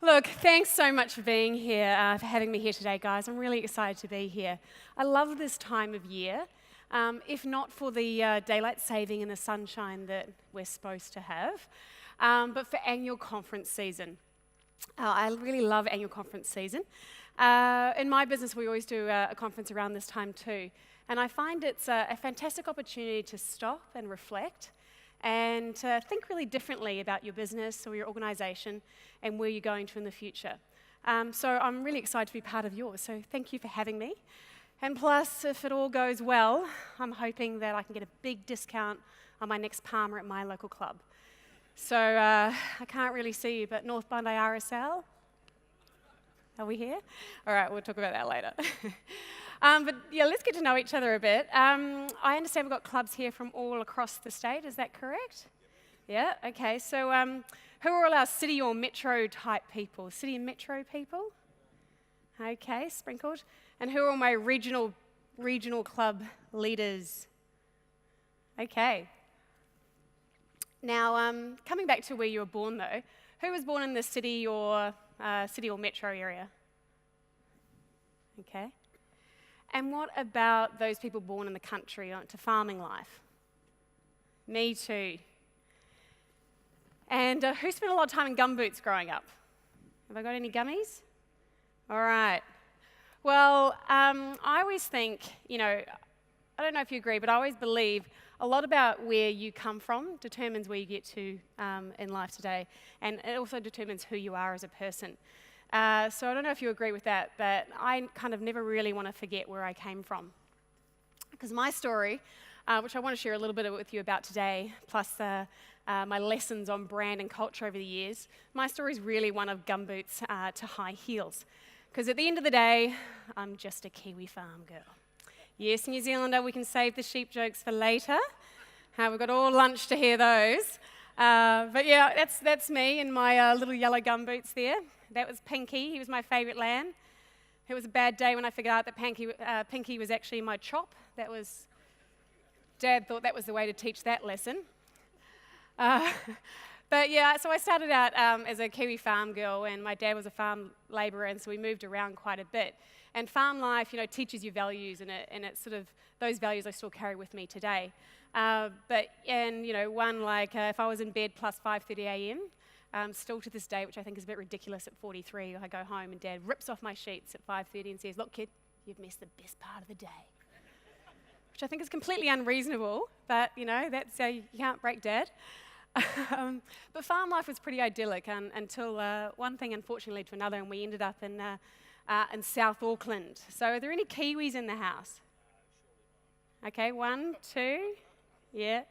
Look, thanks so much for being here, for having me here today, guys. I'm really excited to be here. I love this time of year. If not for the daylight saving and the sunshine that we're supposed to have, but for annual conference season. I really love annual conference season. In my business, we always do a conference around this time too. And I find it's a fantastic opportunity to stop and reflect and think really differently about your business or your organization and where you're going to in the future. So I'm really excited to be part of yours, so thank you for having me. And plus, if it all goes well, I'm hoping that I can get a big discount on my next Palmer at my local club. So I can't really see you, but North Bondi RSL, are we here? All right, we'll talk about that later. But yeah, let's get to know each other a bit. I understand we've got clubs here from all across the state, is that correct? Yeah, okay. So who are all our city or metro type people? City and metro people? Okay, sprinkled. And who are all my regional club leaders? Okay. Now, coming back to where you were born though, who was born in the city or metro area? Okay. And what about those people born in the country to farming life? Me too. And who spent a lot of time in gumboots growing up? Have I got any gummies? All right. Well, I always think, I don't know if you agree, but I always believe a lot about where you come from determines where you get to in life today, and it also determines who you are as a person. So I don't know if you agree with that, but I kind of never really want to forget where I came from. Because my story, which I want to share a little bit with you about today, plus my lessons on brand and culture over the years, my story is really one of gumboots to high heels. Because at the end of the day, I'm just a Kiwi farm girl. Yes, New Zealander, we can save the sheep jokes for later. We've got all lunch to hear those. But yeah, that's me in my little yellow gumboots there. That was Pinky. He was my favourite lamb. It was a bad day when I figured out that Pinky was actually my chop. Dad thought that was the way to teach that lesson. But yeah, so I started out as a Kiwi farm girl, and my dad was a farm labourer, and so we moved around quite a bit. And farm life, teaches you values, and it's sort of those values I still carry with me today. One like if I was in bed plus 5:30 a.m., still to this day, which I think is a bit ridiculous at 43, I go home and Dad rips off my sheets at 5:30 and says, "Look, kid, you've missed the best part of the day." Which I think is completely unreasonable, but that's you can't break Dad. But farm life was pretty idyllic until one thing unfortunately led to another, and we ended up in South Auckland. So are there any Kiwis in the house? Okay, 1, 2, yeah.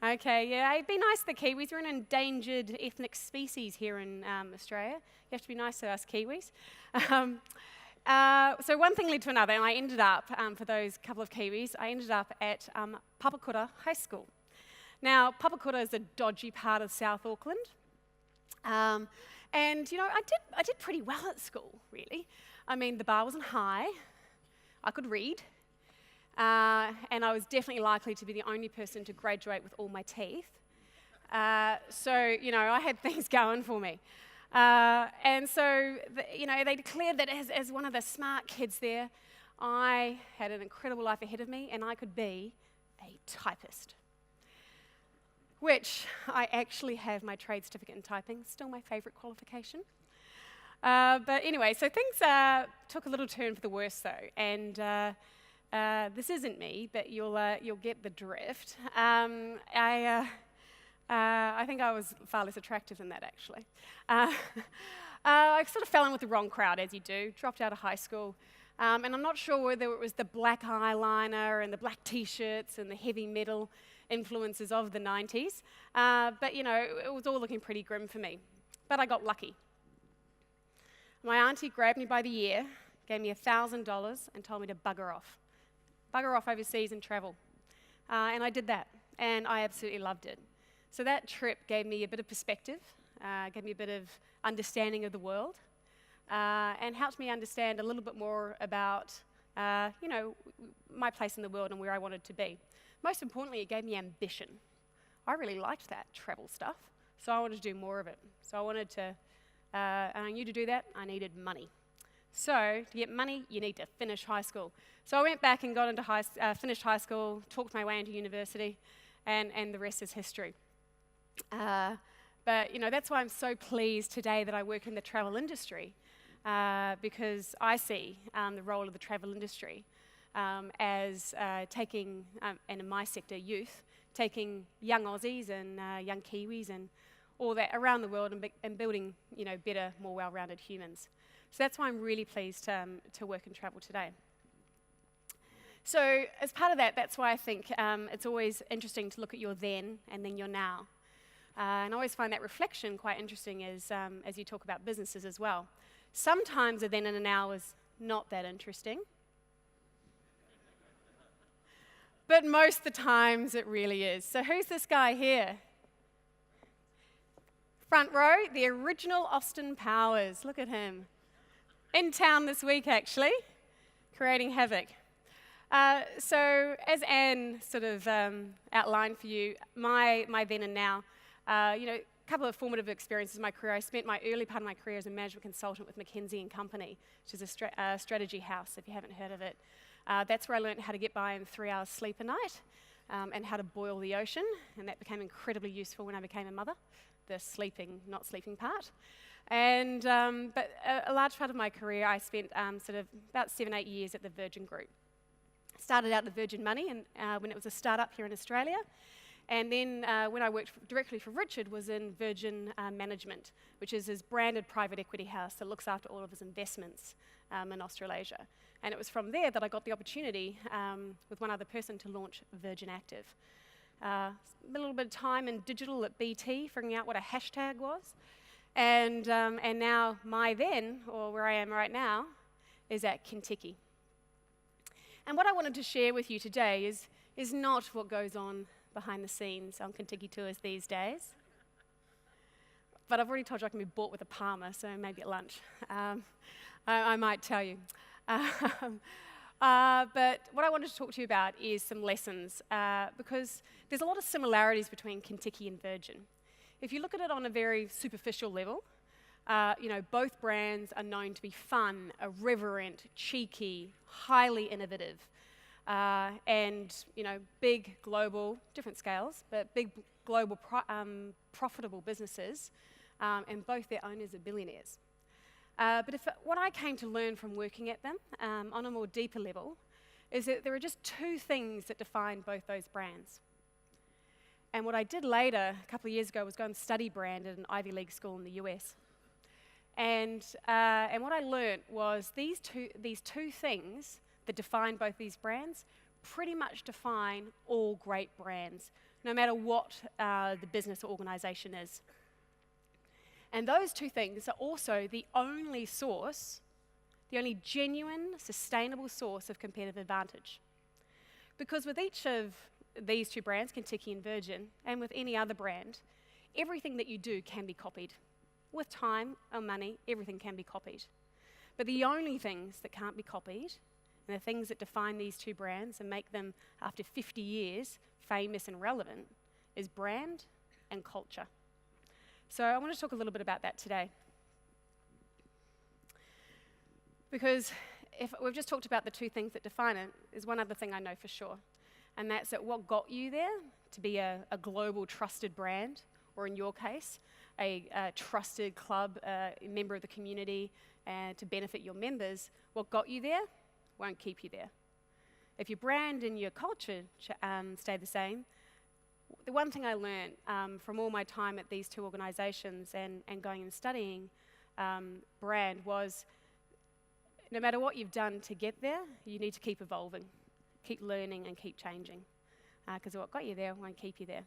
Okay, yeah, it'd be nice, the Kiwis. We're an endangered ethnic species here in Australia. You have to be nice to us Kiwis. So one thing led to another, and I ended up, for those couple of Kiwis, I ended up at Papakura High School. Now, Papakura is a dodgy part of South Auckland. I did pretty well at school, really. I mean, the bar wasn't high. I could read. And I was definitely likely to be the only person to graduate with all my teeth. I had things going for me. They declared that as one of the smart kids there, I had an incredible life ahead of me, and I could be a typist. Which I actually have my trade certificate in typing, still my favourite qualification. But anyway, so things took a little turn for the worse though, and this isn't me, but you'll get the drift. I think I was far less attractive than that, actually. I sort of fell in with the wrong crowd, as you do, dropped out of high school, and I'm not sure whether it was the black eyeliner and the black t-shirts and the heavy metal influences of the 90s, but it was all looking pretty grim for me. But I got lucky. My auntie grabbed me by the ear, gave me $1,000 and told me to bugger off. Bugger off overseas and travel. And I did that, and I absolutely loved it. So that trip gave me a bit of perspective, gave me a bit of understanding of the world, and helped me understand a little bit more about, my place in the world and where I wanted to be. Most importantly, it gave me ambition. I really liked that travel stuff, so I wanted to do more of it. So I wanted to And I knew to do that, I needed money. So to get money, you need to finish high school. So I went back and got into finished high school, talked my way into university, and the rest is history. But that's why I'm so pleased today that I work in the travel industry, because I see the role of the travel industry as taking, and in my sector, youth, taking young Aussies and young Kiwis and all that around the world and building better, more well-rounded humans. So that's why I'm really pleased to work and travel today. So as part of that, that's why I think it's always interesting to look at your then and then your now. And I always find that reflection quite interesting as you talk about businesses as well. Sometimes a then and a now is not that interesting. But most of the times it really is. So who's this guy here? Front row, the original Austin Powers. Look at him. In town this week, actually, creating havoc. So as Anne sort of outlined for you, my then and now, a couple of formative experiences in my career. I spent my early part of my career as a management consultant with McKinsey & Company, which is a strategy house, if you haven't heard of it. That's where I learned how to get by in 3 hours sleep a night and how to boil the ocean, and that became incredibly useful when I became a mother, the sleeping, not sleeping part. And but a large part of my career I spent sort of about 7-8 years at the Virgin Group. Started out at Virgin Money and when it was a startup here in Australia, and then when I worked directly for Richard was in Virgin Management, which is his branded private equity house that looks after all of his investments in Australasia. And it was from there that I got the opportunity with one other person to launch Virgin Active. A little bit of time in digital at BT, figuring out what a hashtag was. And now my then, or where I am right now, is at Kentucky. And what I wanted to share with you today is not what goes on behind the scenes on Kentucky tours these days. But I've already told you I can be bought with a Palmer, so maybe at lunch. I might tell you. But what I wanted to talk to you about is some lessons, because there's a lot of similarities between Kentucky and Virgin. If you look at it on a very superficial level, both brands are known to be fun, irreverent, cheeky, highly innovative, and big global, different scales, but big global profitable businesses, and both their owners are billionaires. But what I came to learn from working at them on a more deeper level is that there are just two things that define both those brands. And what I did later, a couple of years ago, was go and study brand at an Ivy League school in the US. And what I learned was these two things that define both these brands pretty much define all great brands, no matter what the business or organization is. And those two things are also the only genuine, sustainable source of competitive advantage. Because with each of these two brands, Kentucky and Virgin, and with any other brand, everything that you do can be copied. With time or money, everything can be copied. But the only things that can't be copied, and the things that define these two brands and make them, after 50 years, famous and relevant, is brand and culture. So I want to talk a little bit about that today. Because if we've just talked about the two things that define it, there's one other thing I know for sure. And that's that what got you there to be a global trusted brand, or in your case, a trusted club, member of the community, and to benefit your members, what got you there won't keep you there. If your brand and your culture stay the same, the one thing I learned from all my time at these two organizations and going and studying brand was no matter what you've done to get there, you need to keep evolving, keep learning and keep changing, because what got you there won't keep you there.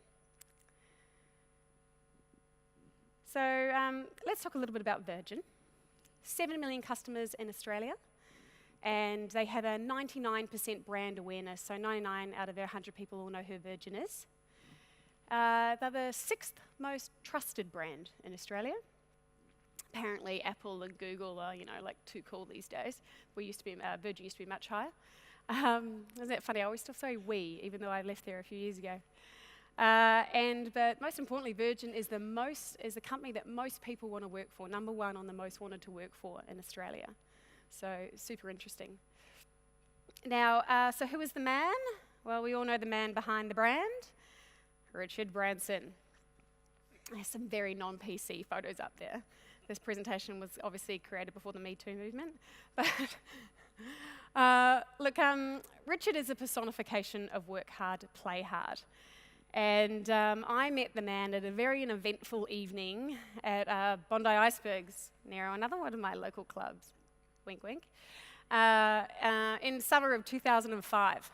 So let's talk a little bit about Virgin. 7 million customers in Australia, and they have a 99% brand awareness, so 99 out of every 100 people all know who Virgin is. They're the 6th most trusted brand in Australia. Apparently Apple and Google are, like too cool these days. Virgin used to be much higher. Isn't that funny? I always still say we, even though I left there a few years ago. But most importantly, Virgin is the company that most people want to work for, number one on the most wanted to work for in Australia. So super interesting. Now, so who is the man? Well, we all know the man behind the brand, Richard Branson. There's some very non-PC photos up there. This presentation was obviously created before the Me Too movement. But look, Richard is a personification of work hard, play hard. And I met the man at a very eventful evening at Bondi Icebergs, near another one of my local clubs, wink wink, in summer of 2005.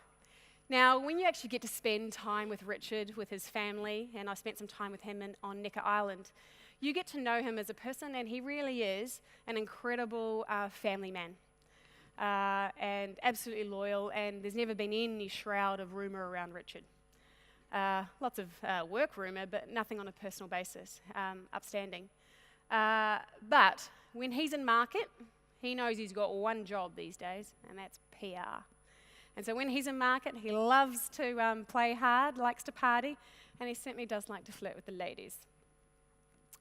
Now, when you actually get to spend time with Richard, with his family, and I spent some time with him on Necker Island, you get to know him as a person, and he really is an incredible family man, and absolutely loyal, and there's never been any shroud of rumour around Richard. Lots of work rumour, but nothing on a personal basis, upstanding. But when he's in market, he knows he's got one job these days, and that's PR. And so when he's in market, he loves to play hard, likes to party, and he certainly does like to flirt with the ladies,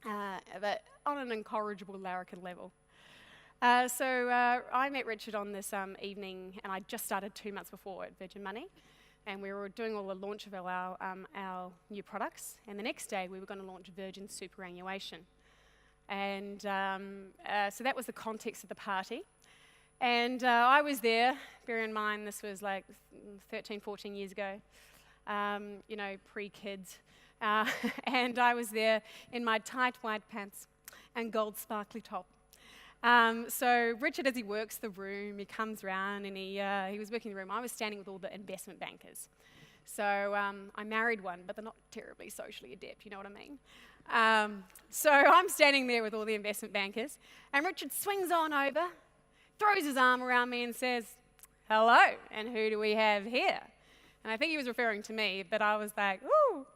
but on an incorrigible larrikin level. So I met Richard on this evening, and I just started 2 months before at Virgin Money, and we were doing all the launch of our new products, and the next day we were going to launch Virgin Superannuation. And so that was the context of the party. And I was there, bear in mind this was like 13, 14 years ago, pre-kids. And I was there in my tight white pants and gold sparkly top. So Richard, as he works the room, he comes round and he was working the room. I was standing with all the investment bankers. So I married one, but they're not terribly socially adept, you know what I mean? So I'm standing there with all the investment bankers, and Richard swings on over, throws his arm around me and says, "Hello, and who do we have here?" And I think he was referring to me, but I was like, "Ooh,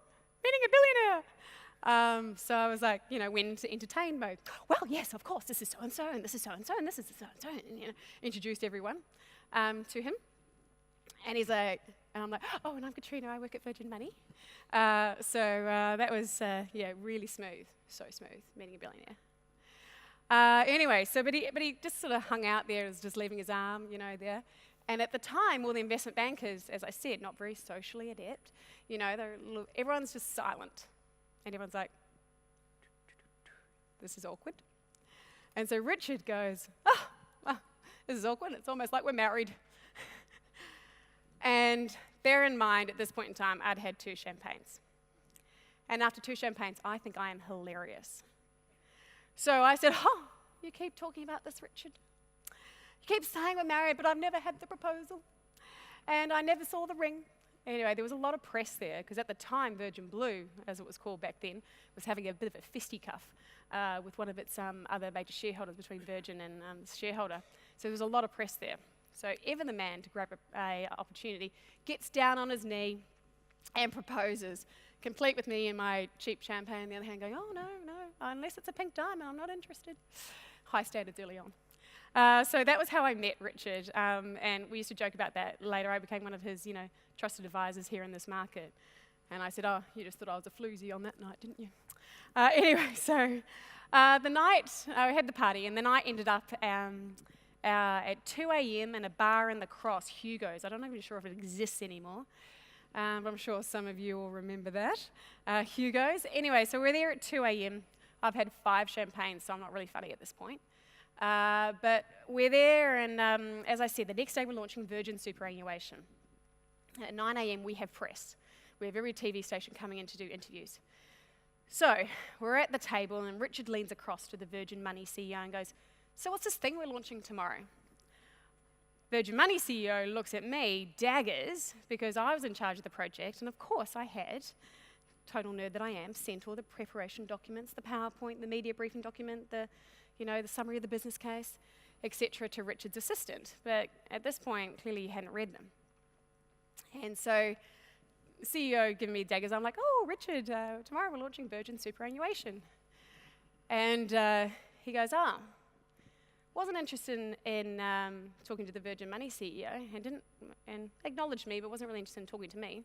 meeting a billionaire." So I was like, went into entertain mode. "Well, yes, of course, this is so-and-so, and this is so-and-so, and this is so-and-so," and introduced everyone to him. And he's like, and I'm like, "Oh, and I'm Katrina, I work at Virgin Money." So that was, really smooth, so smooth, meeting a billionaire. Anyway, but he just sort of hung out there, was just leaving his arm, there. And at the time, all the investment bankers, as I said, not very socially adept, everyone's just silent. And everyone's like, "This is awkward." And so Richard goes, "Oh, this is awkward. It's almost like we're married." And bear in mind, at this point in time, I'd had 2 champagnes. And after 2 champagnes, I think I am hilarious. So I said, "Oh, you keep talking about this, Richard. You keep saying we're married, but I've never had the proposal. And I never saw the ring." Anyway, there was a lot of press there, because at the time, Virgin Blue, as it was called back then, was having a bit of a fisticuff with one of its other major shareholders, between Virgin and the shareholder. So there was a lot of press there. So Evan, the man, to grab a opportunity, gets down on his knee and proposes, complete with me in my cheap champagne, on the other hand going, "Oh, no, unless it's a pink diamond, I'm not interested." High standards early on. So that was how I met Richard, and we used to joke about that. Later, I became one of his, trusted advisors here in this market. And I said, "Oh, you just thought I was a floozy on that night, didn't you?" Anyway, so the night, we had the party, and the night ended up at 2 a.m. in a bar in the Cross, Hugo's. I'm not even sure if it exists anymore, but I'm sure some of you will remember that, Hugo's. Anyway, so we're there at 2 a.m. I've had 5 champagnes, so I'm not really funny at this point. But we're there, and as I said, the next day we're launching Virgin Superannuation. At 9 a.m. we have press. We have every TV station coming in to do interviews. So we're at the table, and Richard leans across to the Virgin Money CEO and goes, "So what's this thing we're launching tomorrow?" Virgin Money CEO looks at me, daggers, because I was in charge of the project, and of course I had, total nerd that I am, sent all the preparation documents, the PowerPoint, the media briefing document, the summary of the business case, etc., to Richard's assistant. But at this point, clearly he hadn't read them. And so the CEO giving me daggers, I'm like, "Oh, Richard, tomorrow we're launching Virgin Superannuation." And he goes, "Oh, wasn't interested in talking to the Virgin Money CEO, and acknowledged me, but wasn't really interested in talking to me.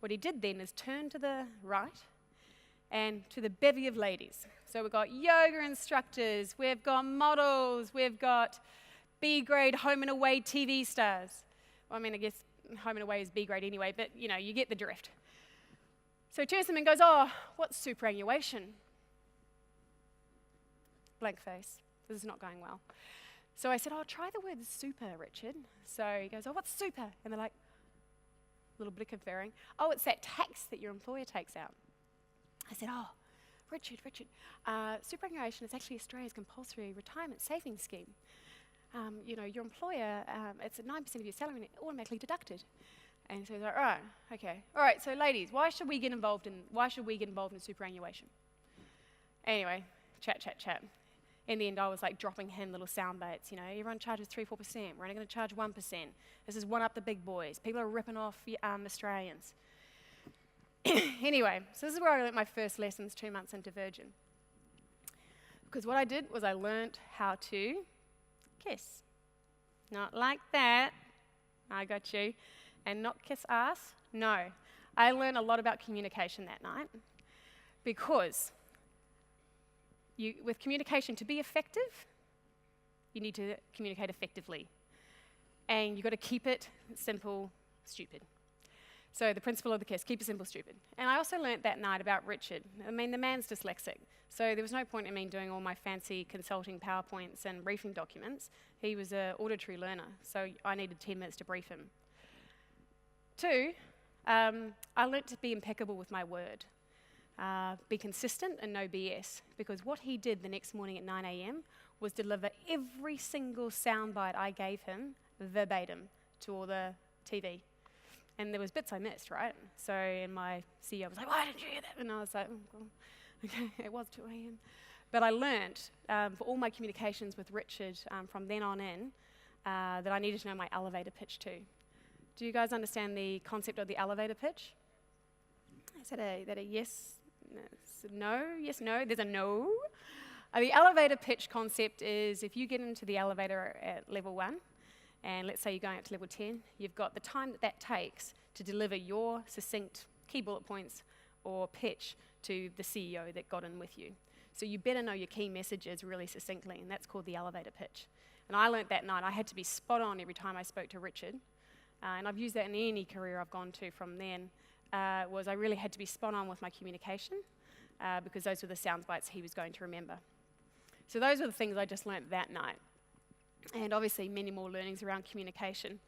What he did then is turn to the right and to the bevy of ladies. So we've got yoga instructors, we've got models, we've got B-grade home and away TV stars. Well, I mean, I guess home and away is B-grade anyway, but you get the drift. So he turns to them and goes, "Oh, what's superannuation?" Blank face. This is not going well. So I said, "Oh, try the word super, Richard." So he goes, "Oh, what's super?" And they're like, little bit conferring. "Oh, it's that tax that your employer takes out." I said, "Oh, Richard, superannuation is actually Australia's compulsory retirement savings scheme. Your employer, it's at 9% of your salary and it's automatically deducted." And so he's like, "Right, okay. All right, so ladies, why should we get involved in superannuation?" Anyway, chat. In the end, I was like dropping him little sound bites. Everyone charges 3-4%. We're only going to charge 1%. This is one up the big boys. People are ripping off Australians. Anyway, so this is where I learnt my first lessons 2 months into Virgin. Because what I did was I learnt how to kiss. Not like that. I got you. And not kiss ass. No. I learned a lot about communication that night. Because with communication, to be effective, you need to communicate effectively. And you've got to keep it simple, stupid. So the principle of the kiss, keep it simple, stupid. And I also learnt that night about Richard. I mean, the man's dyslexic. So there was no point in me doing all my fancy consulting PowerPoints and briefing documents. He was an auditory learner, so I needed 10 minutes to brief him. 2, I learnt to be impeccable with my word. Be consistent and no BS. Because what he did the next morning at 9 a.m. was deliver every single soundbite I gave him verbatim to all the TV. And there was bits I missed, right? So and my CEO was like, "Why didn't you hear that?" And I was like, "Oh, well, okay, it was 2 a.m. But I learnt for all my communications with Richard from then on in that I needed to know my elevator pitch too. Do you guys understand the concept of the elevator pitch? Is that a yes? No? Yes, no? There's a no? The elevator pitch concept is if you get into the elevator at level 1, and let's say you're going up to level 10, you've got the time that takes to deliver your succinct key bullet points or pitch to the CEO that got in with you. So you better know your key messages really succinctly, and that's called the elevator pitch. And I learnt that night I had to be spot on every time I spoke to Richard, and I've used that in any career I've gone to from then, was I really had to be spot on with my communication because those were the sound bites he was going to remember. So those were the things I just learnt that night. And obviously many more learnings around communication.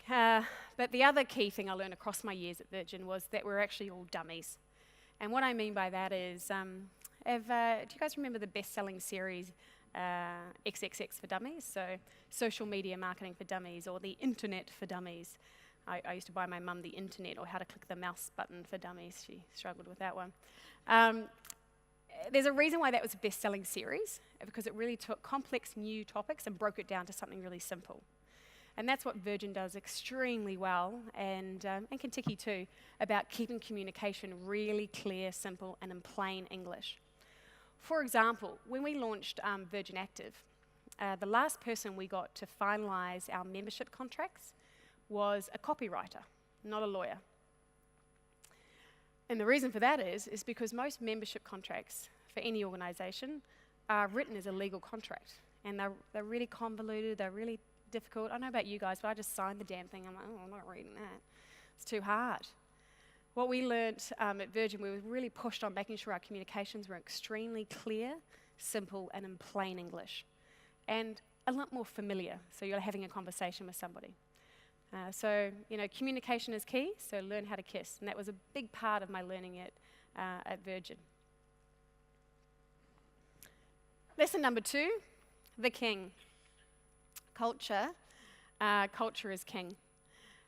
But the other key thing I learned across my years at Virgin was that we're actually all dummies. And what I mean by that is, do you guys remember the best-selling series XXX for Dummies? So social media marketing for dummies, or the internet for dummies. I used to buy my mum the internet, or how to click the mouse button for dummies. She struggled with that one. There's a reason why that was a best-selling series, because it really took complex new topics and broke it down to something really simple. And that's what Virgin does extremely well, and Kentucky too, about keeping communication really clear, simple, and in plain English. For example, when we launched Virgin Active, the last person we got to finalise our membership contracts was a copywriter, not a lawyer. And the reason for that is because most membership contracts for any organisation are written as a legal contract, and they're really convoluted, they're really difficult. I don't know about you guys, but I just signed the damn thing. I'm like, oh, I'm not reading that. It's too hard. What we learnt at Virgin, we were really pushed on making sure our communications were extremely clear, simple, and in plain English, and a lot more familiar, so you're having a conversation with somebody. So, communication is key, so learn how to kiss, and that was a big part of my learning at Virgin. Lesson number 2, the king. Culture. Culture is king.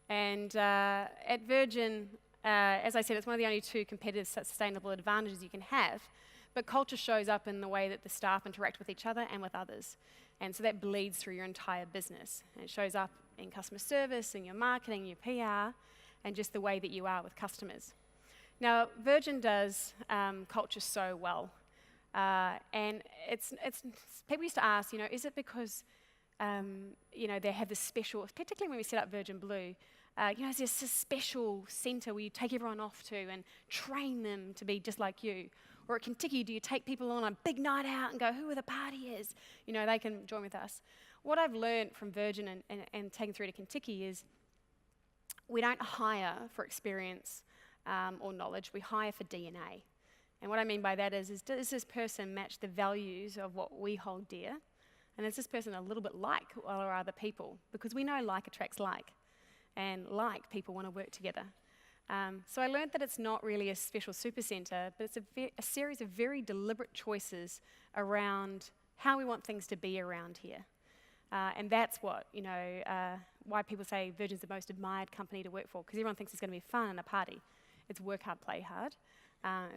And at Virgin, as I said, it's one of the only 2 competitive sustainable advantages you can have, but culture shows up in the way that the staff interact with each other and with others. And so that bleeds through your entire business. And it shows up in customer service, in your marketing, your PR, and just the way that you are with customers. Now, Virgin does culture so well. And people used to ask, is it because, they have this special, particularly when we set up Virgin Blue, Is this a special centre where you take everyone off to and train them to be just like you? Or at Kentucky, do you take people on a big night out and go, who are the partiers? They can join with us. What I've learned from Virgin and taken through to Kentucky is we don't hire for experience or knowledge, we hire for DNA. And what I mean by that is does this person match the values of what we hold dear? And is this person a little bit like our other people? Because we know like attracts like. And like people want to work together. So I learned that it's not really a special super centre, but it's a series of very deliberate choices around how we want things to be around here. And that's what, why people say Virgin's the most admired company to work for, because everyone thinks it's going to be fun and a party. It's work hard, play hard.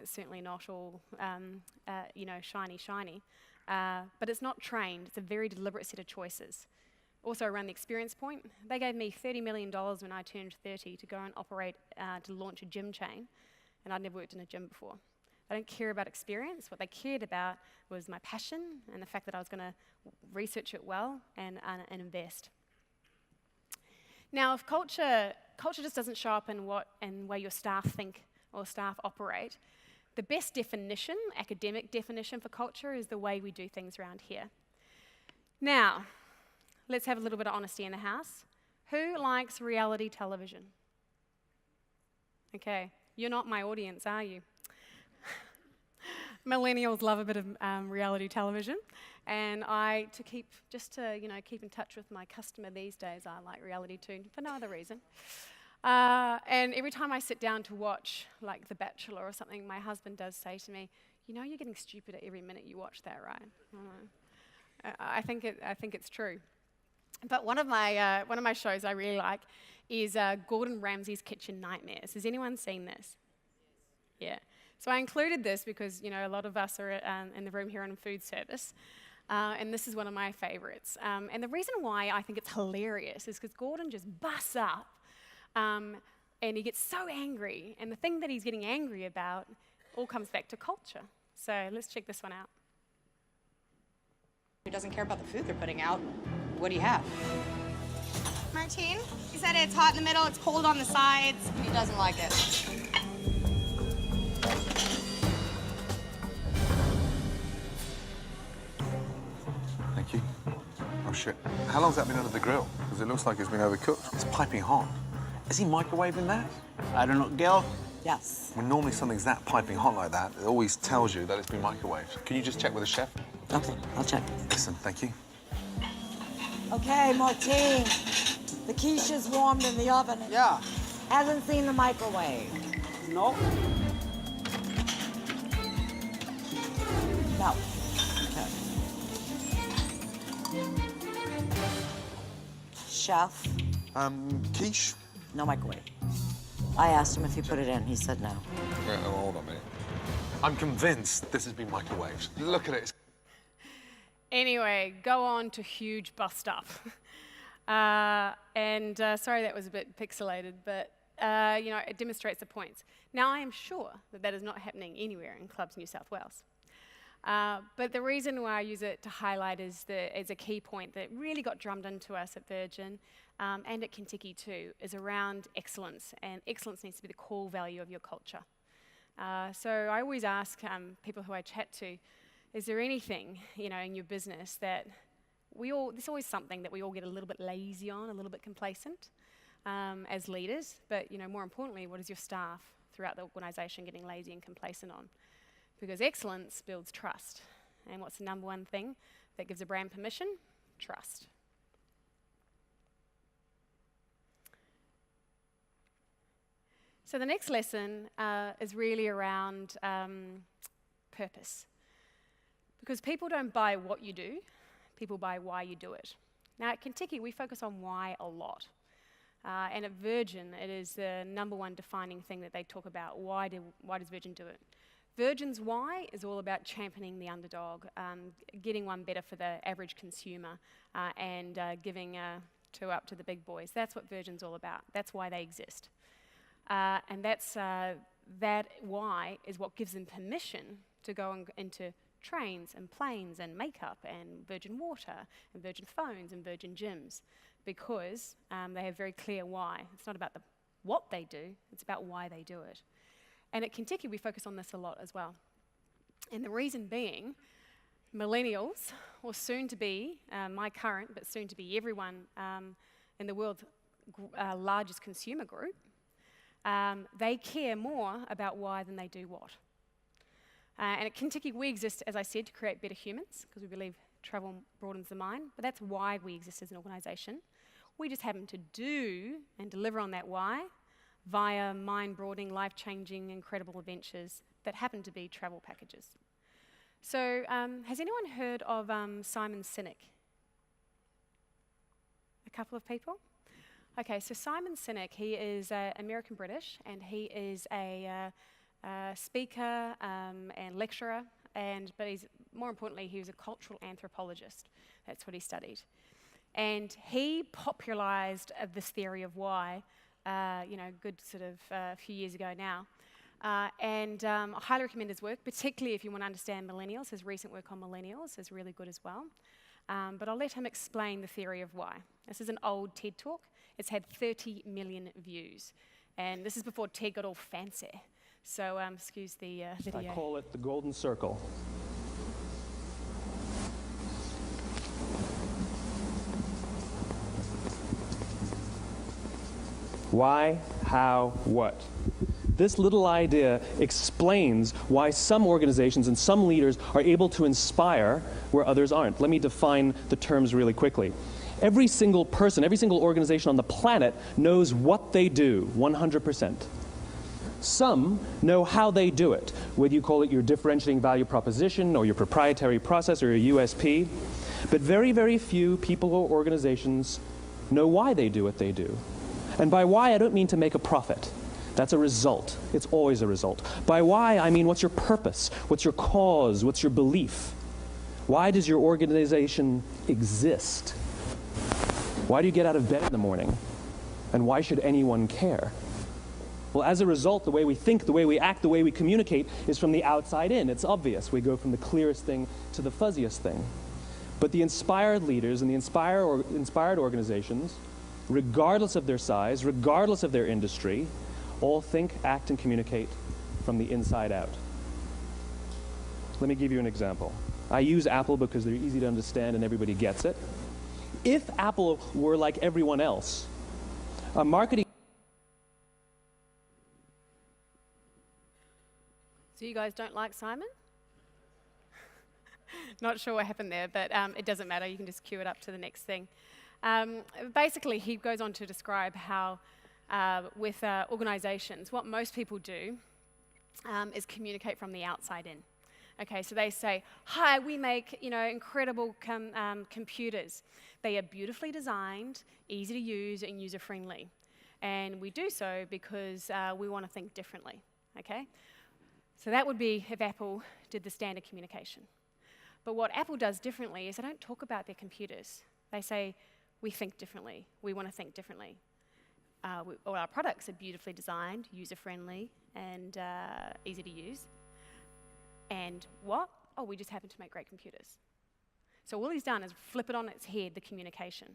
It's certainly not all, shiny. But it's not trained. It's a very deliberate set of choices. Also around the experience point, they gave me $30 million when I turned 30 to go and operate, to launch a gym chain, and I'd never worked in a gym before. I don't care about experience. What they cared about was my passion and the fact that I was going to research it well and invest. Now, if culture just doesn't show up in way your staff think or staff operate, the best definition, academic definition for culture is the way we do things around here. Now, let's have a little bit of honesty in the house. Who likes reality television? Okay, you're not my audience, are you? Millennials love a bit of reality television, and to keep in touch with my customer these days, I like reality too, for no other reason. And every time I sit down to watch, like The Bachelor or something, my husband does say to me, you're getting stupider every minute you watch that, right? I think it's true. But one of my shows I really like is Gordon Ramsay's Kitchen Nightmares. Has anyone seen this? Yeah. So I included this because a lot of us are in the room here on food service, and this is one of my favourites. And the reason why I think it's hilarious is because Gordon just busts up, and he gets so angry, and the thing that he's getting angry about all comes back to culture. So let's check this one out. Who doesn't care about the food they're putting out? What do you have? Martine, he said it's hot in the middle, it's cold on the sides. He doesn't like it. Thank you. Oh shit. How long's that been under the grill? Because it looks like it's been overcooked. It's piping hot. Is he microwaving that? I don't know. Gil? Yes. When normally something's that piping hot like that, it always tells you that it's been microwaved. Can you just check with the chef? Okay, I'll check. Listen, thank you. Okay, Martine. The quiche's warmed in the oven. Yeah. Hasn't seen the microwave. No. No. Okay. Chef, Quiche? no microwave. I asked him if he put it in. He said no. Hold on a minute. I'm convinced this has been microwaved. Look at it. Anyway, go on to huge bust up. Sorry that was a bit pixelated, but it demonstrates the points. Now, I am sure that is not happening anywhere in Clubs New South Wales. But the reason why I use it to highlight is a key point that really got drummed into us at Virgin and at Kentucky too, is around excellence, and excellence needs to be the core value of your culture. So I always ask people who I chat to, is there anything, in your business that there's always something that we all get a little bit lazy on, a little bit complacent as leaders, but more importantly, what is your staff throughout the organisation getting lazy and complacent on? Because excellence builds trust. And what's the number one thing that gives a brand permission? Trust. So the next lesson is really around purpose. Because people don't buy what you do, people buy why you do it. Now at Kentucky, we focus on why a lot. And at Virgin, it is the number one defining thing that they talk about. Why does Virgin do it? Virgin's why is all about championing the underdog, getting one better for the average consumer, and giving up to the big boys. That's what Virgin's all about. That's why they exist. And that why is what gives them permission to go into trains and planes and makeup and Virgin Water and Virgin Phones and Virgin Gyms. because they have very clear why. It's not about what they do, it's about why they do it. And at Kentucky, we focus on this a lot as well. And the reason being, millennials, or soon to be, my current, but soon to be everyone in the world's largest consumer group, they care more about why than they do what. And at Kentucky, we exist, as I said, to create better humans, because we believe travel broadens the mind, but that's why we exist as an organisation. We just happen to do and deliver on that why via mind-broadening, life-changing, incredible adventures that happen to be travel packages. So, has anyone heard of Simon Sinek? A couple of people? Okay, so Simon Sinek, he is American-British, and he is a speaker and lecturer, but more importantly, he was a cultural anthropologist. That's what he studied. And he popularized this theory of why, good sort of a few years ago now. I highly recommend his work, particularly if you want to understand millennials. His recent work on millennials is really good as well. But I'll let him explain the theory of why. This is an old TED Talk. It's had 30 million views. And this is before TED got all fancy. So excuse the video. I call it the golden circle. Why, how, what? This little idea explains why some organizations and some leaders are able to inspire where others aren't. Let me define the terms really quickly. Every single person, every single organization on the planet knows what they do, 100%. Some know how they do it, whether you call it your differentiating value proposition or your proprietary process or your USP. But very, very few people or organizations know why they do what they do. And by why, I don't mean to make a profit. That's a result. It's always a result. By why, I mean what's your purpose? What's your cause? What's your belief? Why does your organization exist? Why do you get out of bed in the morning? And why should anyone care? Well, as a result, the way we think, the way we act, the way we communicate is from the outside in. It's obvious. We go from the clearest thing to the fuzziest thing. But the inspired leaders and the inspired organizations, regardless of their size, regardless of their industry, all think, act, and communicate from the inside out. Let me give you an example. I use Apple because they're easy to understand and everybody gets it. If Apple were like everyone else, a marketing... So you guys don't like Simon? Not sure what happened there, but it doesn't matter. You can just cue it up to the next thing. Basically, he goes on to describe how with organizations, what most people do is communicate from the outside in. Okay, so they say, hi, we make incredible computers. They are beautifully designed, easy to use, and user-friendly. And we do so because we want to think differently, okay? So that would be if Apple did the standard communication. But what Apple does differently is they don't talk about their computers. They say, we think differently. We want to think differently. All our products are beautifully designed, user-friendly, and easy to use. And what? Oh, we just happen to make great computers. So all he's done is flip it on its head, the communication.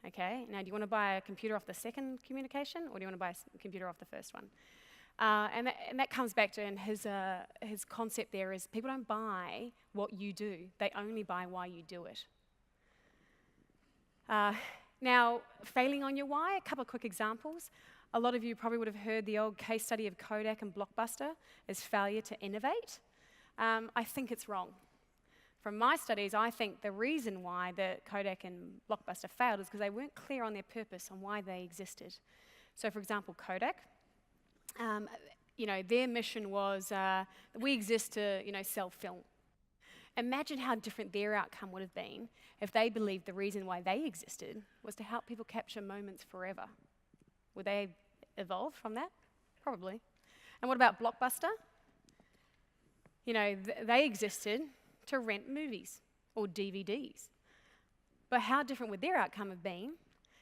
Okay, now do you want to buy a computer off the second communication, or do you want to buy a computer off the first one? And that comes back to his concept there is people don't buy what you do, they only buy why you do it. Now, failing on your why, a couple of quick examples. A lot of you probably would have heard the old case study of Kodak and Blockbuster as failure to innovate. I think it's wrong. From my studies, I think the reason why that Kodak and Blockbuster failed is because they weren't clear on their purpose, on why they existed. So, for example, Kodak, their mission was we exist to, sell film. Imagine how different their outcome would have been if they believed the reason why they existed was to help people capture moments forever. Would they evolve from that? Probably. And what about Blockbuster? They existed to rent movies or DVDs. But how different would their outcome have been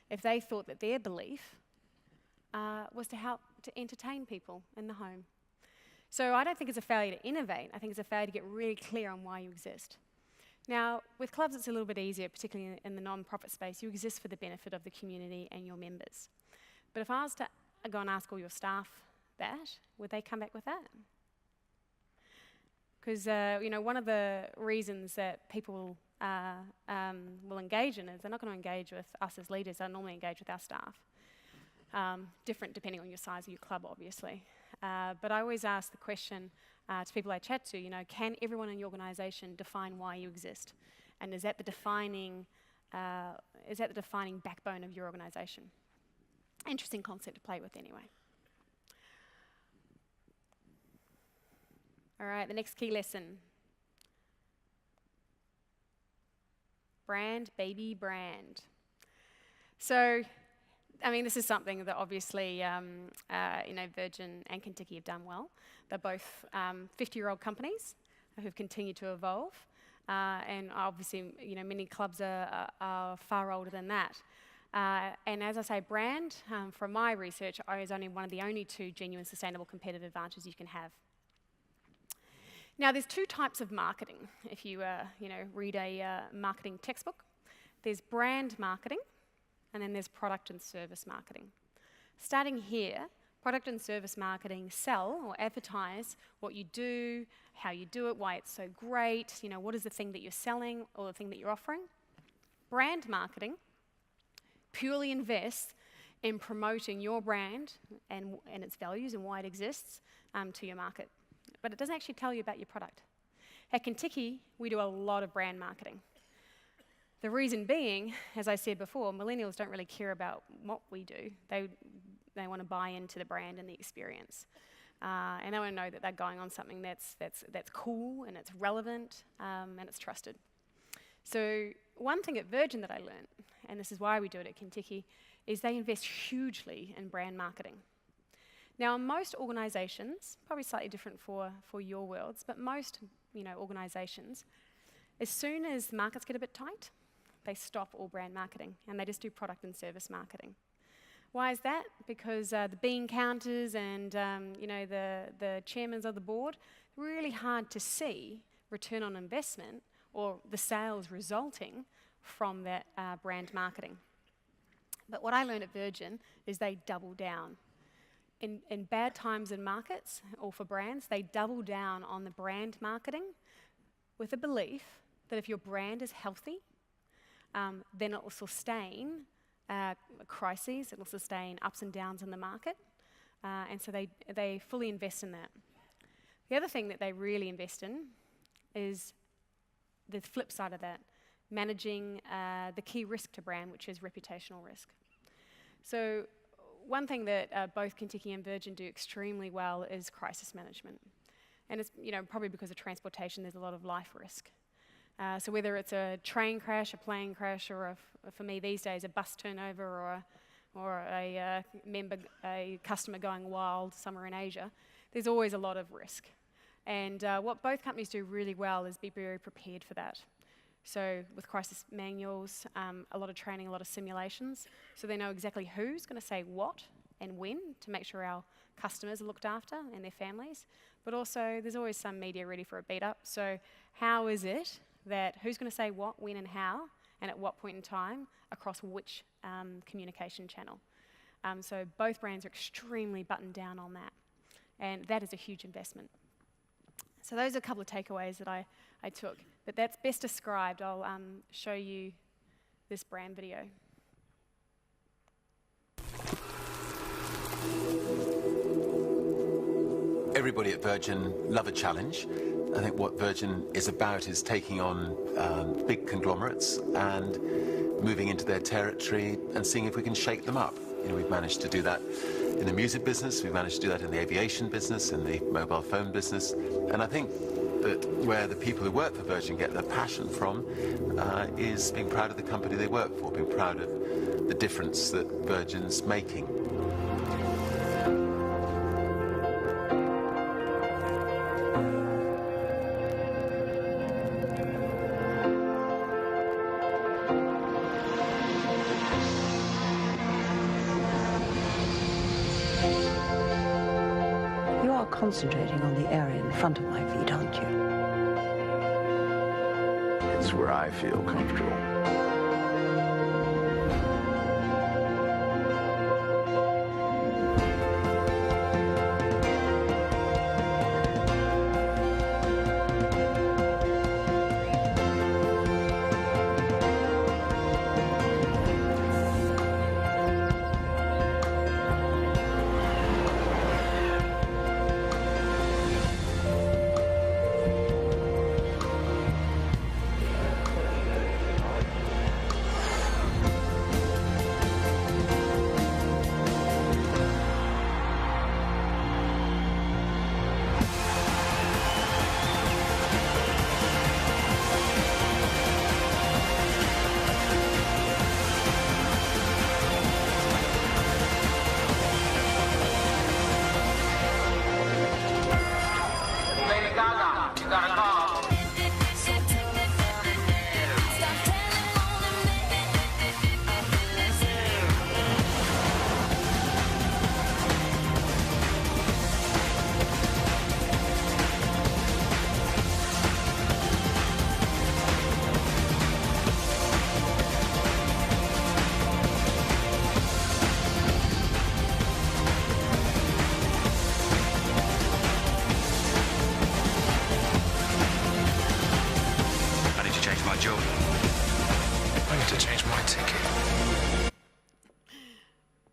if they thought that their belief was to help to entertain people in the home? So I don't think it's a failure to innovate. I think it's a failure to get really clear on why you exist. Now, with clubs, it's a little bit easier, particularly in the non-profit space. You exist for the benefit of the community and your members. But if I was to go and ask all your staff that, would they come back with that? Because one of the reasons that people will engage in is they're not going to engage with us as leaders. They'll normally engage with our staff. Different depending on your size of your club, obviously. But I always ask the question to people I chat to, can everyone in your organisation define why you exist? And is that the defining backbone of your organisation? Interesting concept to play with anyway. All right, the next key lesson. Brand, baby, brand. So, this is something that obviously, Virgin and Kentucky have done well. They're both 50-year-old companies who've continued to evolve. And obviously, many clubs are far older than that. And as I say, brand, from my research, is only one of the only two genuine sustainable competitive advantages you can have. Now, there's two types of marketing. If you, read a marketing textbook, there's brand marketing, and then there's product and service marketing. Starting here, product and service marketing sell or advertise what you do, how you do it, why it's so great, what is the thing that you're selling or the thing that you're offering. Brand marketing purely invests in promoting your brand and its values and why it exists to your market. But it doesn't actually tell you about your product. At Kentucky, we do a lot of brand marketing. The reason being, as I said before, millennials don't really care about what we do. They want to buy into the brand and the experience. And they want to know that they're going on something that's cool and it's relevant and it's trusted. So one thing at Virgin that I learned, and this is why we do it at Kentucky, is they invest hugely in brand marketing. Now, in most organisations, probably slightly different for your worlds, but most organisations, as soon as markets get a bit tight, they stop all brand marketing and they just do product and service marketing. Why is that? Because the bean counters and the chairmen of the board, really hard to see return on investment or the sales resulting from that brand marketing. But what I learned at Virgin is they double down. In bad times in markets or for brands, they double down on the brand marketing with a belief that if your brand is healthy, then it will sustain crises, it will sustain ups and downs in the market, and so they fully invest in that. The other thing that they really invest in is the flip side of that, managing the key risk to brand, which is reputational risk. So one thing that both Kentucky and Virgin do extremely well is crisis management. And it's probably because of transportation, there's a lot of life risk. So whether it's a train crash, a plane crash, or for me these days, a bus turnover or a customer going wild somewhere in Asia, there's always a lot of risk. And what both companies do really well is be very prepared for that. So with crisis manuals, a lot of training, a lot of simulations, so they know exactly who's going to say what and when to make sure our customers are looked after and their families. But also, there's always some media ready for a beat up. So how is it that who's going to say what, when and how, and at what point in time across which communication channel? So both brands are extremely buttoned down on that. And that is a huge investment. So those are a couple of takeaways that I took. But that's best described. I'll show you this brand video. Everybody at Virgin love a challenge. I think what Virgin is about is taking on big conglomerates and moving into their territory and seeing if we can shake them up. We've managed to do that in the music business, we've managed to do that in the aviation business, in the mobile phone business, and I think that where the people who work for Virgin get their passion from is being proud of the company they work for, being proud of the difference that Virgin's making. Concentrating on the area in front of my feet, aren't you? It's where I feel comfortable.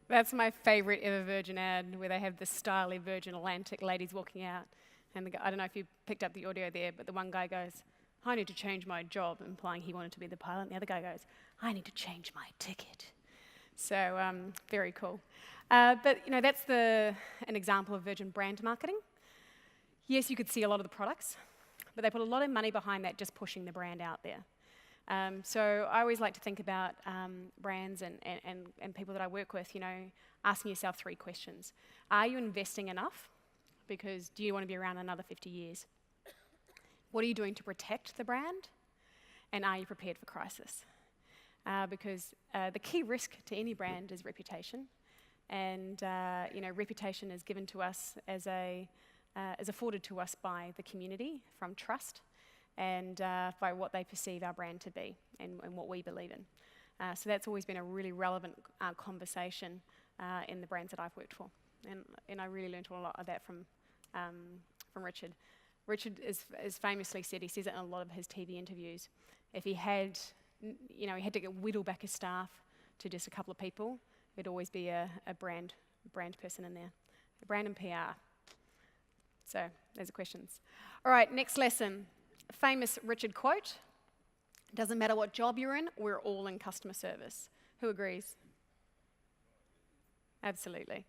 That's my favourite ever Virgin ad, where they have the stylish Virgin Atlantic ladies walking out. And the guy, I don't know if you picked up the audio there, but the one guy goes, I need to change my job, implying he wanted to be the pilot. And the other guy goes, I need to change my ticket. So very cool. But you know, that's an example of Virgin brand marketing. Yes, you could see a lot of the products, but they put a lot of money behind that, just pushing the brand out there. So I always like to think about brands and people that I work with, you know, asking yourself 3 questions. Are you investing enough? Because do you want to be around another 50 years? What are you doing to protect the brand? And are you prepared for crisis? Because the key risk to any brand is reputation. And, you know, reputation is given to us is afforded to us by the community from trust, and by what they perceive our brand to be and what we believe in. So that's always been a really relevant conversation in the brands that I've worked for. And I really learned a lot of that from Richard. Richard is famously said, he says it in a lot of his TV interviews, if he had, you know, he had to whittle back his staff to just a couple of people, there'd always be a brand person in there. Brand and PR. So there's the questions. All right, next lesson. Famous Richard quote, doesn't matter what job you're in, we're all in customer service. Who agrees? Absolutely.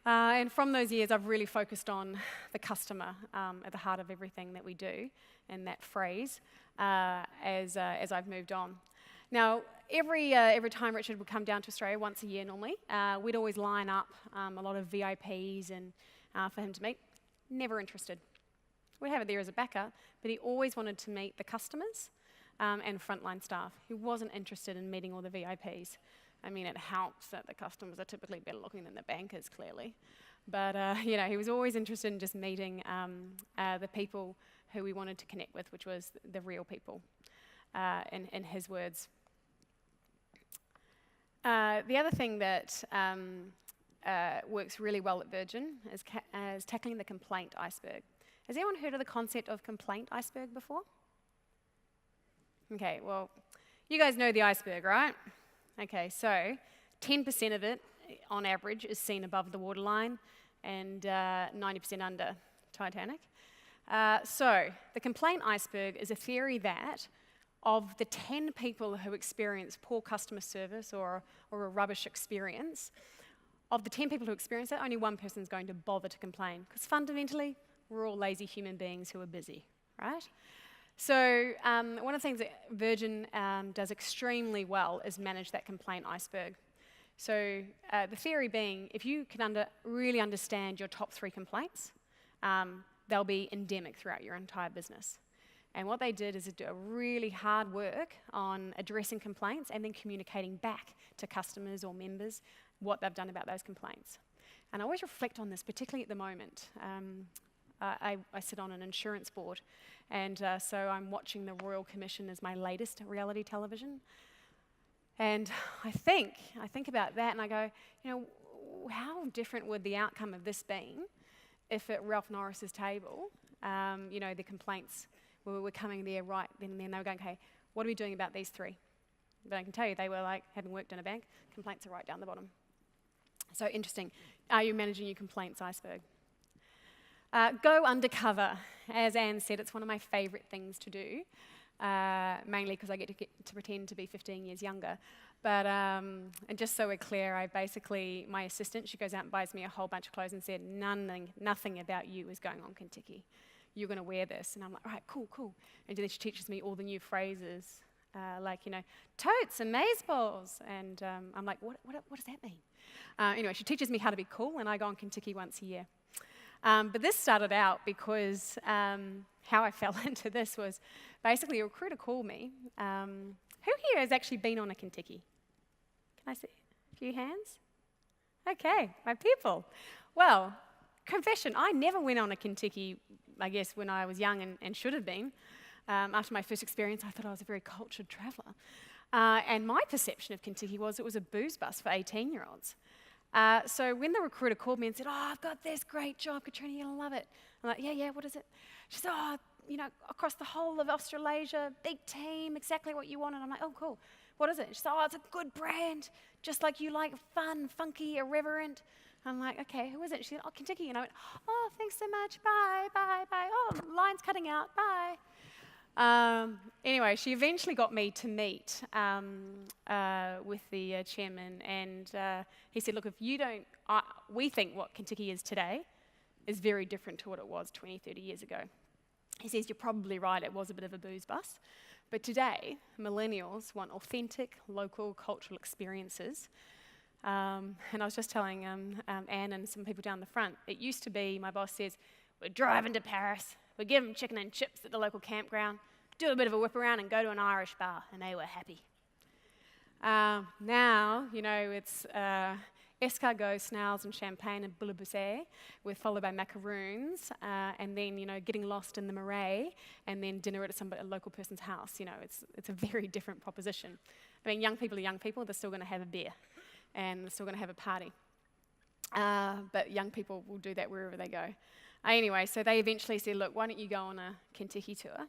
And from those years, I've really focused on the customer at the heart of everything that we do, and that phrase, as I've moved on. Now, every time Richard would come down to Australia, once a year normally, we'd always line up a lot of VIPs and for him to meet. Never interested. We'd have it there as a backup, but he always wanted to meet the customers and frontline staff. He wasn't interested in meeting all the VIPs. I mean, it helps that the customers are typically better looking than the bankers, clearly. But, you know, he was always interested in just meeting the people who we wanted to connect with, which was the real people, in his words. The other thing that works really well at Virgin is tackling the complaint iceberg. Has anyone heard of the concept of complaint iceberg before? Okay, well, you guys know the iceberg, right? Okay, so 10% of it, on average, is seen above the waterline, and 90% under Titanic. So the complaint iceberg is a theory that of the 10 people who experience poor customer service or a rubbish experience, of the 10 people who experience that, only one person is going to bother to complain, because fundamentally, we're all lazy human beings who are busy, right? So one of the things that Virgin does extremely well is manage that complaint iceberg. So the theory being, if you can really understand your top 3 complaints, they'll be endemic throughout your entire business. And what they did is do a really hard work on addressing complaints and then communicating back to customers or members what they've done about those complaints. And I always reflect on this, particularly at the moment. I sit on an insurance board, and so I'm watching the Royal Commission as my latest reality television. And I think about that, and I go, you know, how different would the outcome of this been if at Ralph Norris's table, you know, the complaints were coming there right then and then. They were going, okay, what are we doing about these three? But I can tell you, they were like, having worked in a bank, complaints are right down the bottom. So interesting. Are you managing your complaints iceberg? Go undercover. As Anne said, it's one of my favourite things to do, mainly because I get to pretend to be 15 years younger. But, and just so we're clear, my assistant, she goes out and buys me a whole bunch of clothes and said, nothing about you is going on Kentucky. You're going to wear this. And I'm like, right, cool. And then she teaches me all the new phrases, like, you know, totes and maze balls. And I'm like, what does that mean? Anyway, she teaches me how to be cool, and I go on Kentucky once a year. But this started out because how I fell into this was basically a recruiter called me. Who here has actually been on a Kentucky? Can I see a few hands? Okay, my people. Well, confession, I never went on a Kentucky, I guess, when I was young and should have been. After my first experience, I thought I was a very cultured traveller. And my perception of Kentucky was it was a booze bus for 18-year-olds. So when the recruiter called me and said, oh, I've got this great job, Katrina, you're going to love it. I'm like, yeah, what is it? She said, oh, you know, across the whole of Australasia, big team, exactly what you want. And I'm like, oh, cool. What is it? She said, oh, it's a good brand, just like you like, fun, funky, irreverent. I'm like, okay, who is it? She said, oh, Kentucky. And I went, oh, thanks so much, bye. Oh, line's cutting out, bye. Anyway, she eventually got me to meet with the chairman, and he said, look, if you don't, we think what Kentucky is today is very different to what it was 20, 30 years ago. He says, you're probably right, it was a bit of a booze bus, but today, millennials want authentic, local, cultural experiences. And I was just telling Anne and some people down the front, it used to be, my boss says, we're driving to Paris, we give them chicken and chips at the local campground, do a bit of a whip around and go to an Irish bar, and they were happy. Now, you know, it's escargot, snails and champagne and bouillabaisse, followed by macaroons, and then, you know, getting lost in the Marais, and then dinner at a local person's house. You know, it's a very different proposition. I mean, young people are young people, they're still going to have a beer, and they're still going to have a party. But young people will do that wherever they go. Anyway, so they eventually said, look, why don't you go on a Kentucky tour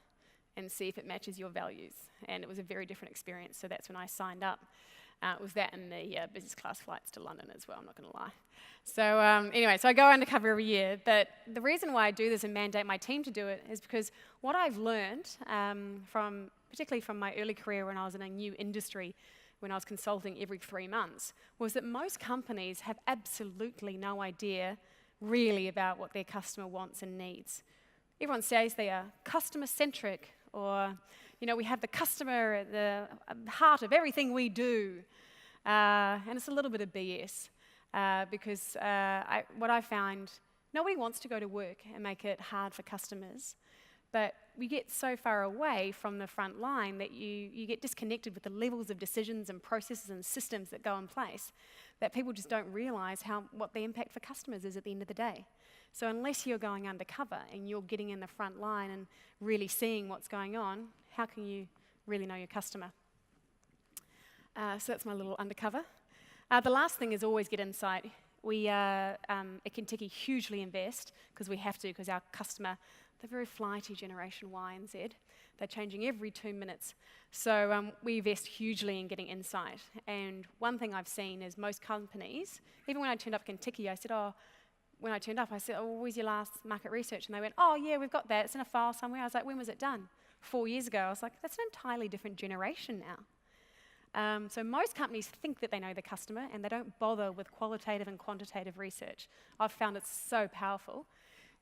and see if it matches your values. And it was a very different experience, so that's when I signed up. It was that and the business class flights to London as well, I'm not going to lie. So anyway, so I go undercover every year, but the reason why I do this and mandate my team to do it is because what I've learned, particularly from my early career when I was in a new industry, when I was consulting every 3 months, was that most companies have absolutely no idea really about what their customer wants and needs. Everyone says they are customer-centric, or, you know, we have the customer at the heart of everything we do. And it's a little bit of BS, because what I found, nobody wants to go to work and make it hard for customers, but we get so far away from the front line that you get disconnected with the levels of decisions and processes and systems that go in place, that people just don't realise what the impact for customers is at the end of the day. So unless you're going undercover and you're getting in the front line and really seeing what's going on, how can you really know your customer? So that's my little undercover. The last thing is always get insight. We at Kentucky hugely invest, because we have to, because our customer, they're very flighty Generation Y and Z. They're changing every 2 minutes. So we invest hugely in getting insight. And one thing I've seen is most companies, even when I turned up Kentucky, I said, oh, where's your last market research? And they went, oh, yeah, we've got that. It's in a file somewhere. I was like, when was it done? 4 years ago. I was like, that's an entirely different generation now. So most companies think that they know the customer, and they don't bother with qualitative and quantitative research. I've found it so powerful.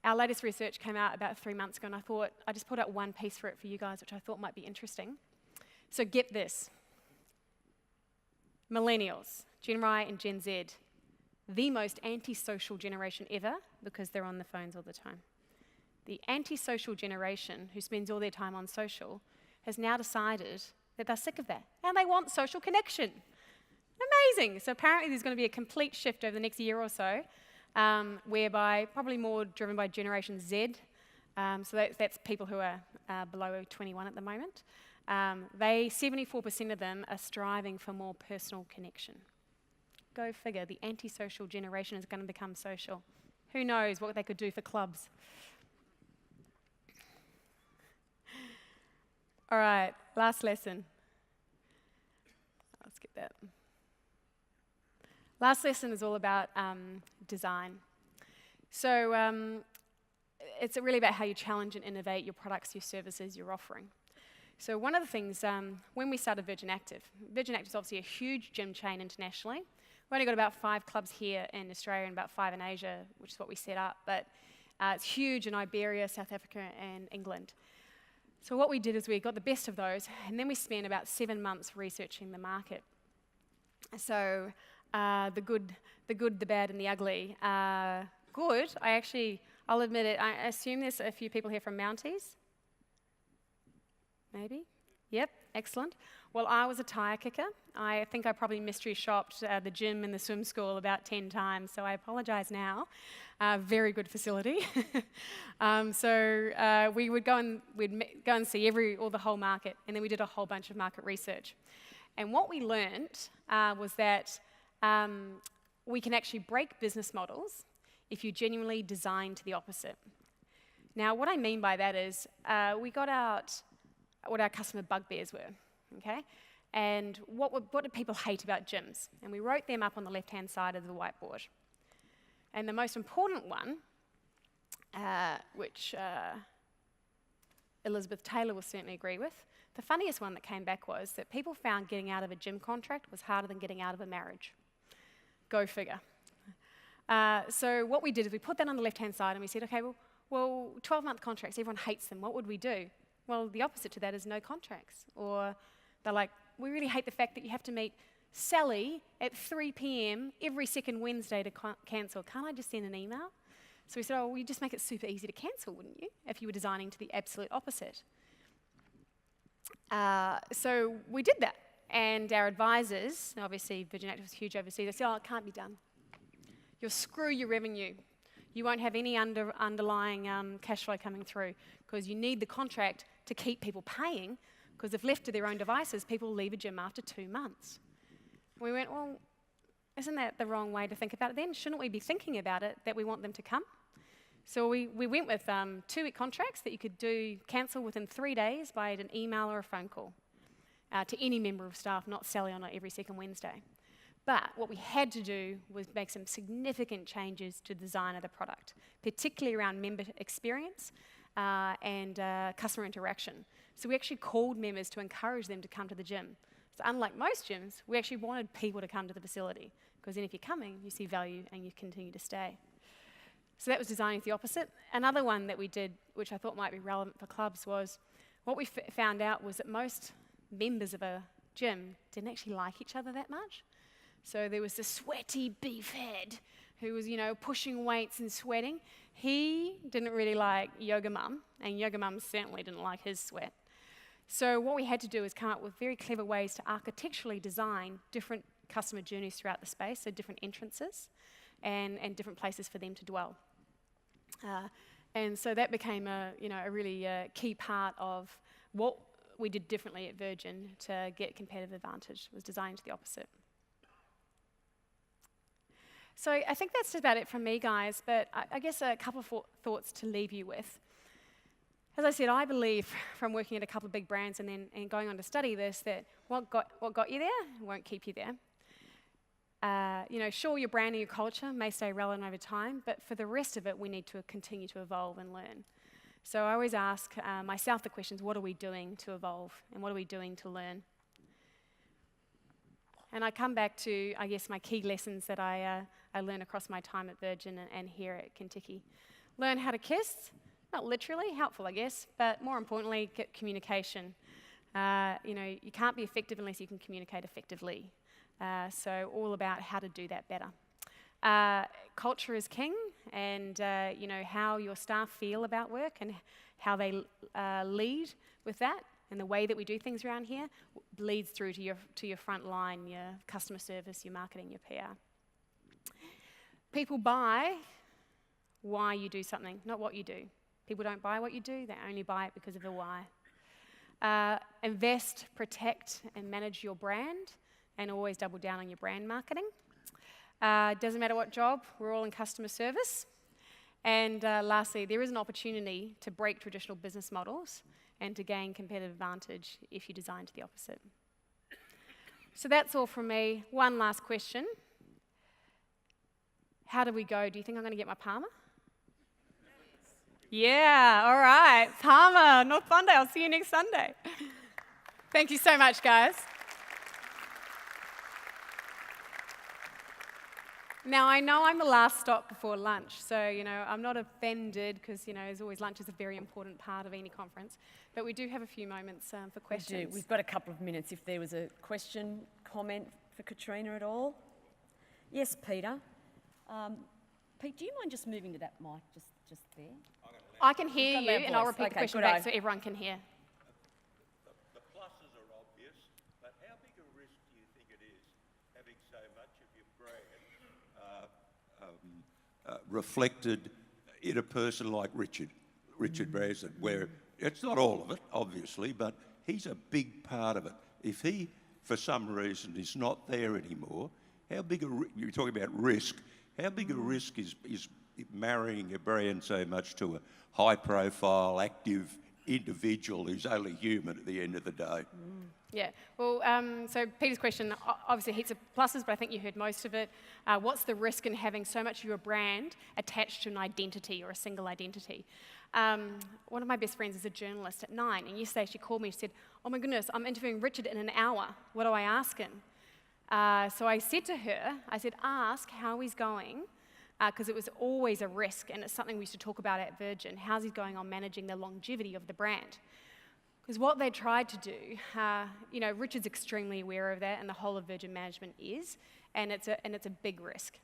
Our latest research came out about 3 months ago, and I thought, I just put out one piece for it for you guys, which I thought might be interesting. So get this. Millennials, Gen Y and Gen Z, the most antisocial generation ever, because they're on the phones all the time. The antisocial generation, who spends all their time on social, has now decided that they're sick of that, and they want social connection. Amazing. So apparently there's going to be a complete shift over the next year or so whereby probably more driven by Generation Z. So that's people who are below 21 at the moment. 74% of them are striving for more personal connection. Go figure, the antisocial generation is going to become social. Who knows what they could do for clubs? All right, last lesson. Let's get that. Last lesson is all about design. So it's really about how you challenge and innovate your products, your services, your offering. So one of the things, when we started Virgin Active is obviously a huge gym chain internationally. We've only got about 5 clubs here in Australia and about 5 in Asia, which is what we set up, but it's huge in Iberia, South Africa, and England. So what we did is we got the best of those, and then we spent about 7 months researching the market. So the good, the bad, and the ugly. Good, I'll admit it, I assume there's a few people here from Mounties? Maybe? Yep, excellent. Well, I was a tyre kicker. I think I probably mystery shopped the gym and the swim school about 10 times, so I apologise now. Very good facility. We would we'd go and see the whole market, and then we did a whole bunch of market research. And what we learnt was that we can actually break business models if you genuinely design to the opposite. Now, what I mean by that is we got out what our customer bugbears were, okay? And what did people hate about gyms? And we wrote them up on the left-hand side of the whiteboard. And the most important one, which Elizabeth Taylor will certainly agree with, the funniest one that came back was that people found getting out of a gym contract was harder than getting out of a marriage. Go figure. So what we did is we put that on the left-hand side and we said, okay, well 12-month contracts, everyone hates them. What would we do? Well, the opposite to that is no contracts. Or they're like, we really hate the fact that you have to meet Sally at 3 p.m. every second Wednesday to cancel. Can't I just send an email? So we said, oh, well, you just make it super easy to cancel, wouldn't you, if you were designing to the absolute opposite? So we did that. And our advisors, obviously Virgin Active was huge overseas, they said, oh, it can't be done. You'll screw your revenue. You won't have any underlying cash flow coming through because you need the contract to keep people paying, because if left to their own devices, people leave a gym after 2 months. We went, well, isn't that the wrong way to think about it then? Shouldn't we be thinking about it that we want them to come? So we went with 2-week contracts that you could cancel within 3 days by an email or a phone call to any member of staff, not Sally on every second Wednesday. But what we had to do was make some significant changes to the design of the product, particularly around member experience and customer interaction. So we actually called members to encourage them to come to the gym. So unlike most gyms, we actually wanted people to come to the facility, because then if you're coming, you see value and you continue to stay. So that was designing the opposite. Another one that we did, which I thought might be relevant for clubs, was what we found out was that most members of a gym didn't actually like each other that much. So there was this sweaty beefhead who was, pushing weights and sweating. He didn't really like Yoga Mum, and Yoga Mum certainly didn't like his sweat. So what we had to do is come up with very clever ways to architecturally design different customer journeys throughout the space, so different entrances and different places for them to dwell. And so that became a really key part of what we did differently at Virgin to get competitive advantage, was designing to the opposite. So I think that's about it from me, guys, but I guess a couple of thoughts to leave you with. As I said, I believe from working at a couple of big brands and going on to study this, that what got you there won't keep you there. Sure, your brand and your culture may stay relevant over time, but for the rest of it, we need to continue to evolve and learn. So I always ask myself the questions, what are we doing to evolve, and what are we doing to learn? And I come back to, I guess, my key lessons that I learned across my time at Virgin and here at Kentucky. Learn how to kiss, not literally, helpful, I guess, but more importantly, get communication. You can't be effective unless you can communicate effectively. So all about how to do that better. Culture is king, and how your staff feel about work and how they lead with that, and the way that we do things around here leads through to your front line, your customer service, your marketing, your PR. People buy why you do something, not what you do. People don't buy what you do, they only buy it because of the why. Invest, protect, and manage your brand, and always double down on your brand marketing. Doesn't matter what job, we're all in customer service. And lastly, there is an opportunity to break traditional business models and to gain competitive advantage if you design to the opposite. So that's all from me. One last question. How do we go? Do you think I'm going to get my Palmer? Yeah, all right. Palmer, North Bondi. I'll see you next Sunday. Thank you so much, guys. Now, I know I'm the last stop before lunch, so, I'm not offended because, as always, lunch is a very important part of any conference. But we do have a few moments for questions. We do. We've got a couple of minutes if there was a question, comment for Katrina at all. Yes, Peter. Pete, do you mind just moving to that mic just there? I can hear you, and I'll repeat the Okay, question good back eye. so everyone can hear. The pluses are obvious, but how big a risk do you think it is having so much of your brand reflected in a person like Richard Branson, where it's not all of it, obviously, but he's a big part of it. If he, for some reason, is not there anymore, how big you're talking about risk, how big a risk is marrying a brand so much to a high-profile, active individual who's only human at the end of the day? Yeah, well, so Peter's question, obviously heaps of pluses, but I think you heard most of it. What's the risk in having so much of your brand attached to an identity or a single identity? One of my best friends is a journalist at Nine, and yesterday she called me and said, oh my goodness, I'm interviewing Richard in an hour. What do I ask him? So I said to her, ask how he's going, because it was always a risk, and it's something we used to talk about at Virgin. How's he going on managing the longevity of the brand? Because what they tried to do, Richard's extremely aware of that, and the whole of Virgin management is, and it's a big risk.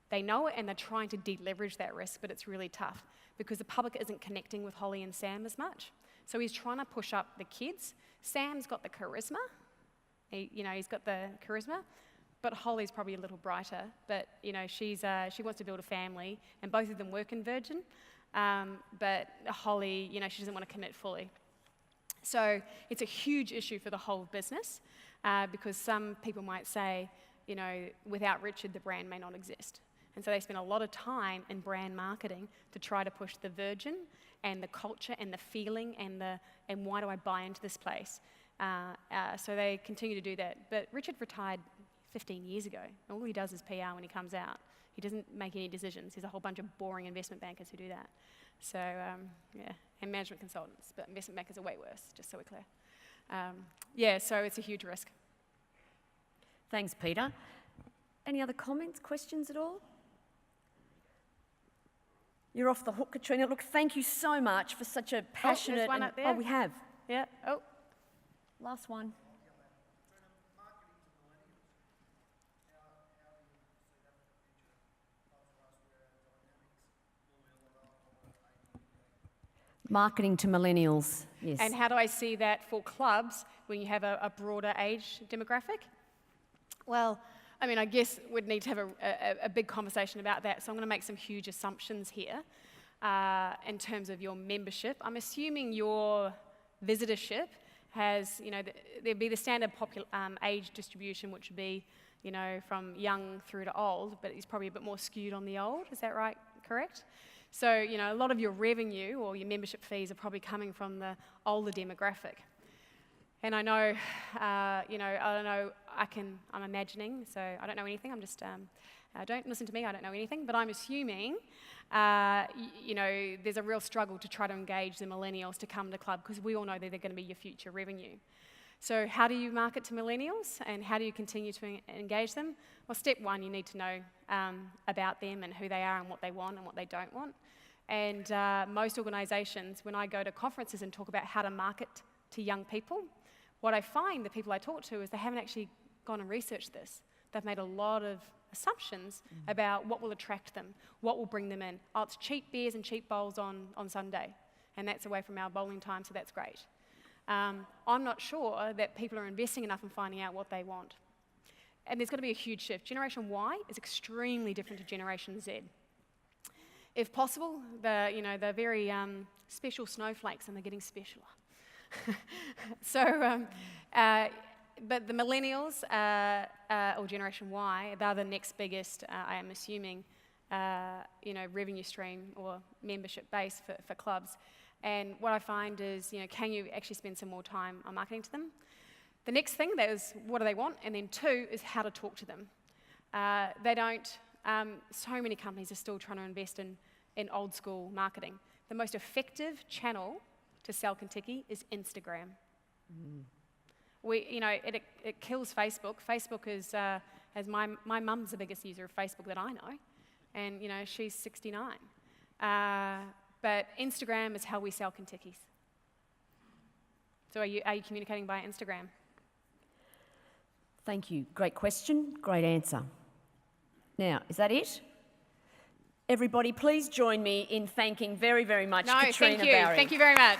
They know it, and they're trying to deleverage that risk, but it's really tough because the public isn't connecting with Holly and Sam as much. So he's trying to push up the kids. Sam's got the charisma. He's got the charisma, but Holly's probably a little brighter. But she wants to build a family, and both of them work in Virgin. But Holly, she doesn't want to commit fully. So it's a huge issue for the whole business because some people might say, without Richard, the brand may not exist. And so they spend a lot of time in brand marketing to try to push the Virgin and the culture and the feeling and why do I buy into this place. So they continue to do that. But Richard retired 15 years ago. All he does is PR when he comes out. He doesn't make any decisions. There's a whole bunch of boring investment bankers who do that. So, and management consultants, but investment bankers are way worse, just so we're clear. So it's a huge risk. Thanks, Peter. Any other comments, questions at all? You're off the hook, Katrina. Look, thank you so much for such a passionate... there's one up there. Oh, we have. Yeah. Oh. Last one. Marketing to millennials, yes. And how do I see that for clubs when you have a broader age demographic? Well, I guess we'd need to have a big conversation about that. So I'm going to make some huge assumptions here in terms of your membership. I'm assuming your visitorship has, there'd be the standard age distribution, which would be, from young through to old, but it's probably a bit more skewed on the old. Is that right? Correct? So, a lot of your revenue or your membership fees are probably coming from the older demographic. And I know, I don't know, I'm imagining, so I don't know anything, I'm just, don't listen to me, I don't know anything, but I'm assuming, there's a real struggle to try to engage the millennials to come to the club because we all know that they're going to be your future revenue. So how do you market to millennials and how do you continue to engage them? Well, step one, you need to know about them and who they are and what they want and what they don't want. And most organisations, when I go to conferences and talk about how to market to young people, what I find the people I talk to is they haven't actually gone and researched this. They've made a lot of assumptions about what will attract them, what will bring them in. Oh, it's cheap beers and cheap bowls on Sunday, and that's away from our bowling time, so that's great. I'm not sure that people are investing enough in finding out what they want. and there's going to be a huge shift. Generation Y is extremely different to Generation Z. If possible, they're very special snowflakes, and they're getting specialer. But the millennials, or Generation Y, they're the next biggest, I am assuming, revenue stream or membership base for clubs. And what I find is, can you actually spend some more time on marketing to them? The next thing is, what do they want? And then 2 is how to talk to them. They don't, so many companies are still trying to invest in old school marketing. The most effective channel to sell Kentucky is Instagram. It kills Facebook. Facebook is, as my mum's the biggest user of Facebook that I know, and she's 69. But Instagram is how we sell Kentuckies. So are you communicating via Instagram? Thank you. Great question, great answer. Now, is that it? Everybody, please join me in thanking very, very much Katrina thank you. Barry. Thank you very much.